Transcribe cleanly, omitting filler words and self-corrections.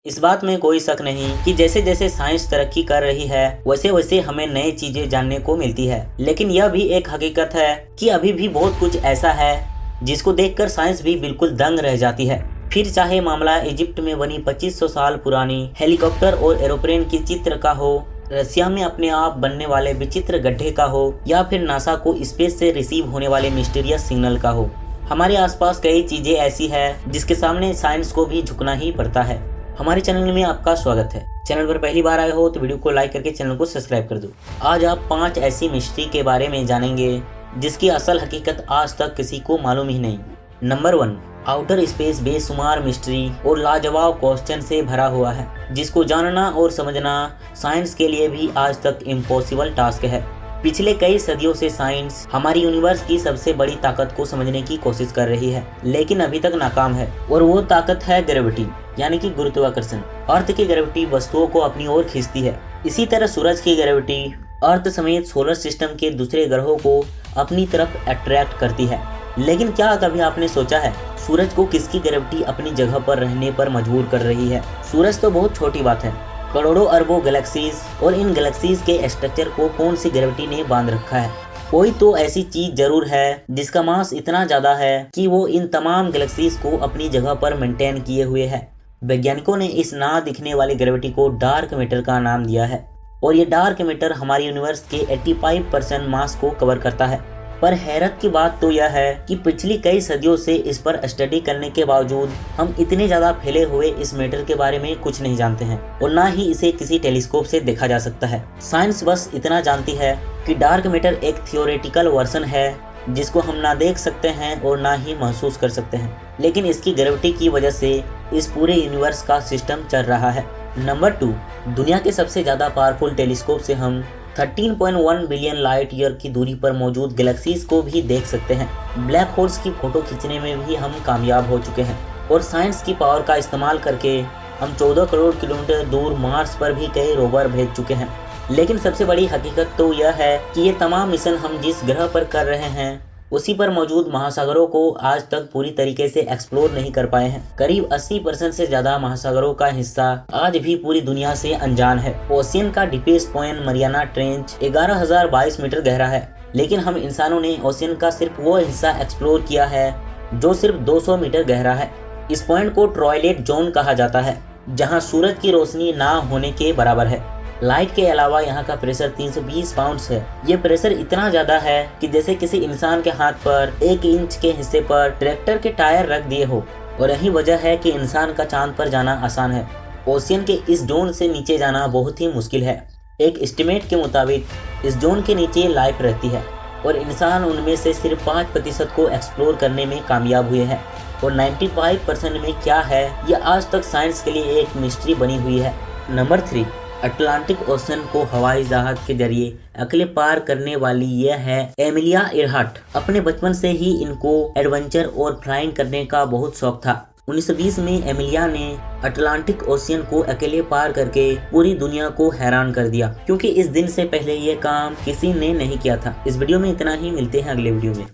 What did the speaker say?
इस बात में कोई शक नहीं कि जैसे जैसे साइंस तरक्की कर रही है वैसे वैसे हमें नई चीजें जानने को मिलती है। लेकिन यह भी एक हकीकत है कि अभी भी बहुत कुछ ऐसा है जिसको देखकर साइंस भी बिल्कुल दंग रह जाती है। फिर चाहे मामला इजिप्ट में बनी 2500 साल पुरानी हेलीकॉप्टर और एरोप्लेन की चित्र का हो, रसिया में अपने आप बनने वाले विचित्र गड्ढे का हो, या फिर नासा को स्पेस से रिसीव होने वाले मिस्टीरियस सिग्नल का हो। हमारे आसपास कई चीजें ऐसी है जिसके सामने साइंस को भी झुकना ही पड़ता है। हमारे चैनल में आपका स्वागत है। चैनल पर पहली बार आए हो तो वीडियो को लाइक करके चैनल को सब्सक्राइब कर दो। आज आप 5 ऐसी मिस्ट्री के बारे में जानेंगे जिसकी असल हकीकत आज तक किसी को मालूम ही नहीं। नंबर 1, आउटर स्पेस बेशुमार मिस्ट्री और लाजवाब क्वेश्चन से भरा हुआ है जिसको जानना और समझना साइंस के लिए भी आज तक इम्पॉसिबल टास्क है। पिछले कई सदियों से साइंस हमारी यूनिवर्स की सबसे बड़ी ताकत को समझने की कोशिश कर रही है, लेकिन अभी तक नाकाम है। और वो ताकत है ग्रेविटी, यानी कि गुरुत्वाकर्षण। अर्थ की ग्रेविटी वस्तुओं को अपनी ओर खींचती है। इसी तरह सूरज की ग्रेविटी अर्थ समेत सोलर सिस्टम के दूसरे ग्रहों को अपनी तरफ अट्रैक्ट करती है। लेकिन क्या कभी आपने सोचा है सूरज को किसकी ग्रेविटी अपनी जगह पर रहने पर मजबूर कर रही है? सूरज तो बहुत छोटी बात है, करोड़ों अरबों गैलेक्सीज, और इन गैलेक्सीज के स्ट्रक्चर को कौन सी ग्रेविटी ने बांध रखा है? कोई तो ऐसी चीज जरूर है जिसका मास इतना ज्यादा है कि वो इन तमाम गैलेक्सीज को अपनी जगह पर मेंटेन किए हुए है। वैज्ञानिकों ने इस ना दिखने वाली ग्रेविटी को डार्क मैटर का नाम दिया है, और ये डार्क मैटर हमारी यूनिवर्स के 85% मास को कवर करता है। पर हैरत की बात तो यह है कि पिछली कई सदियों से इस पर स्टडी करने के बावजूद हम इतने ज्यादा फैले हुए इस मैटर के बारे में कुछ नहीं जानते हैं, और ना ही इसे किसी टेलीस्कोप से देखा जा सकता है। साइंस बस इतना जानती है कि डार्क मैटर एक थियोरेटिकल वर्जन है जिसको हम ना देख सकते हैं और ना ही महसूस कर सकते हैं, लेकिन इसकी ग्रेविटी की वजह से इस पूरे यूनिवर्स का सिस्टम चल रहा है। नंबर 2, दुनिया के सबसे ज्यादा पावरफुल टेलीस्कोप से हम 13.1 बिलियन लाइट ईयर की दूरी पर मौजूद गैलेक्सीज को भी देख सकते हैं। ब्लैक होल्स की फोटो खींचने में भी हम कामयाब हो चुके हैं, और साइंस की पावर का इस्तेमाल करके हम 14 करोड़ किलोमीटर दूर मार्स पर भी कई रोवर भेज चुके हैं। लेकिन सबसे बड़ी हकीकत तो यह है कि ये तमाम मिशन हम जिस ग्रह पर कर रहे हैं उसी पर मौजूद महासागरों को आज तक पूरी तरीके से एक्सप्लोर नहीं कर पाए हैं। करीब 80% से ज्यादा महासागरों का हिस्सा आज भी पूरी दुनिया से अनजान है। ओशियन का deepest point Mariana trench 11,022 metre गहरा है, लेकिन हम इंसानों ने ओशियन का सिर्फ वो हिस्सा एक्सप्लोर किया है जो सिर्फ 200 मीटर गहरा है। इस पॉइंट को ट्वाइलाइट जोन कहा जाता है, जहाँ सूरज की रोशनी ना होने के बराबर है। लाइट के अलावा यहाँ का प्रेशर 320 पाउंड्स है। ये प्रेशर इतना ज्यादा है कि जैसे किसी इंसान के हाथ पर 1 इंच के हिस्से पर ट्रैक्टर के टायर रख दिए हो, और यही वजह है कि इंसान का चांद पर जाना आसान है। ओशियन के इस जोन से नीचे जाना बहुत ही मुश्किल है। एक एस्टिमेट के मुताबिक इस जोन के नीचे लाइफ रहती है, और इंसान उनमें से सिर्फ 5% को एक्सप्लोर करने में कामयाब हुए हैं, और 95% में क्या है यह आज तक साइंस के लिए एक मिस्ट्री बनी हुई है। नंबर 3, अटलांटिक ओशन को हवाई जहाज के जरिए अकेले पार करने वाली यह है एमिलिया इयरहार्ट। अपने बचपन से ही इनको एडवेंचर और फ्लाइंग करने का बहुत शौक था। 1920 में एमिलिया ने अटलांटिक ओशियन को अकेले पार करके पूरी दुनिया को हैरान कर दिया, क्योंकि इस दिन से पहले ये काम किसी ने नहीं किया था। इस वीडियो में इतना ही, मिलते हैं अगले वीडियो में।